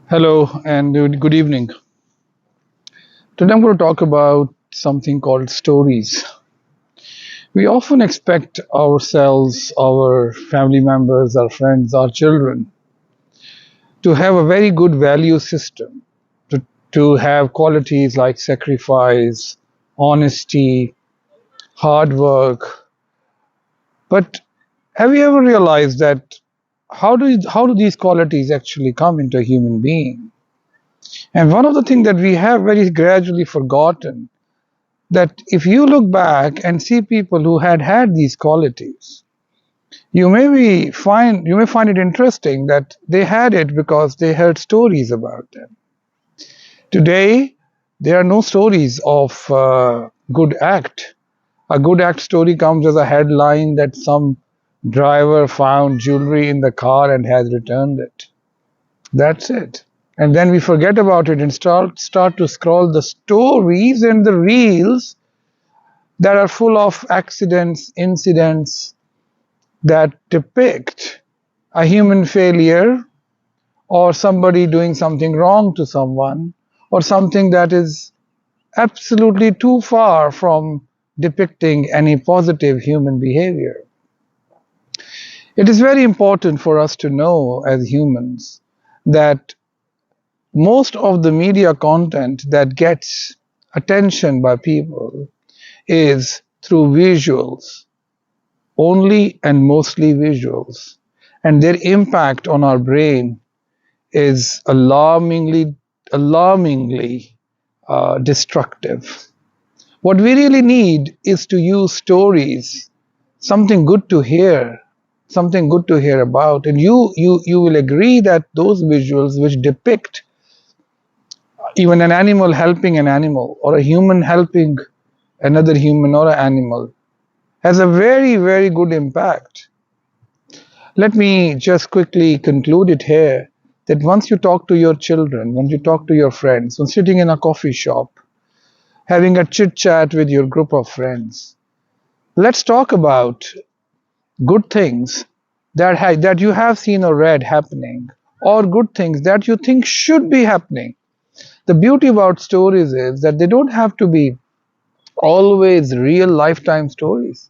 Hello and good evening. Today I'm going to talk about something called stories. We often expect ourselves, our family members, our friends, our children to have a very good value system, to have qualities like sacrifice, honesty, hard work. But have you ever realized that how do these qualities actually come into a human being? And one of the things that we have very gradually forgotten that if you look back and see people who had these qualities, you may find it interesting that they had it because they heard stories about them. Today, there are no stories of good act. A good act story comes as a headline that some driver found jewelry in the car and has returned it. That's it. And then we forget about it and start to scroll the stories and the reels that are full of accidents, incidents that depict a human failure or somebody doing something wrong to someone or something that is absolutely too far from depicting any positive human behavior. It is very important for us to know as humans that most of the media content that gets attention by people is through visuals, only and mostly visuals, and their impact on our brain is alarmingly destructive. What we really need is to use stories, something good to hear, something good to hear about, and you will agree that those visuals which depict even an animal helping an animal or a human helping another human or an animal has a very good impact. Let me just quickly conclude it here that once you talk to your children, once you talk to your friends, when sitting in a coffee shop, having a chit chat with your group of friends, let's talk about good things that you have seen or read happening, or good things that you think should be happening. The beauty about stories is that they don't have to be always real lifetime stories.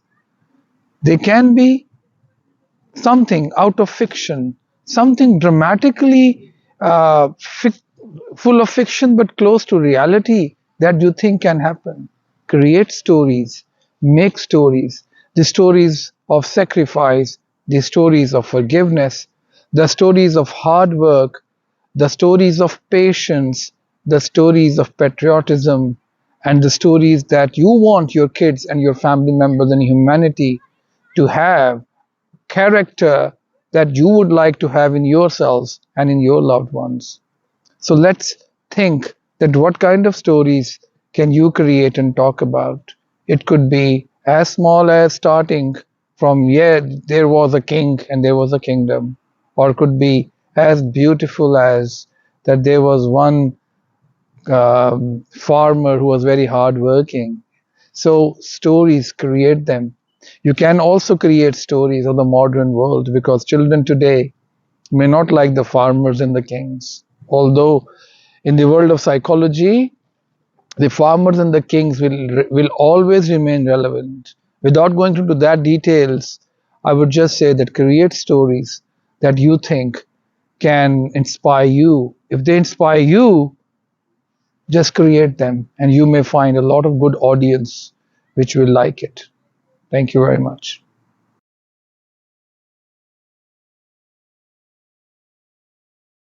They can be something out of fiction, something dramatically full of fiction but close to reality that you think can happen. Create stories, make stories, the stories of sacrifice, the stories of forgiveness, the stories of hard work, the stories of patience, the stories of patriotism, and the stories that you want your kids and your family members and humanity to have character that you would like to have in yourselves and in your loved ones. So let's think that what kind of stories can you create and talk about? It could be as small as starting from, yeah, there was a king and there was a kingdom, or could be as beautiful as that there was one farmer who was very hardworking. So stories, create them. You can also create stories of the modern world because children today may not like the farmers and the kings. Although in the world of psychology, the farmers and the kings will always remain relevant. Without going into that details, I would just say that create stories that you think can inspire you. If they inspire you, just create them and you may find a lot of good audience which will like it. Thank you very much.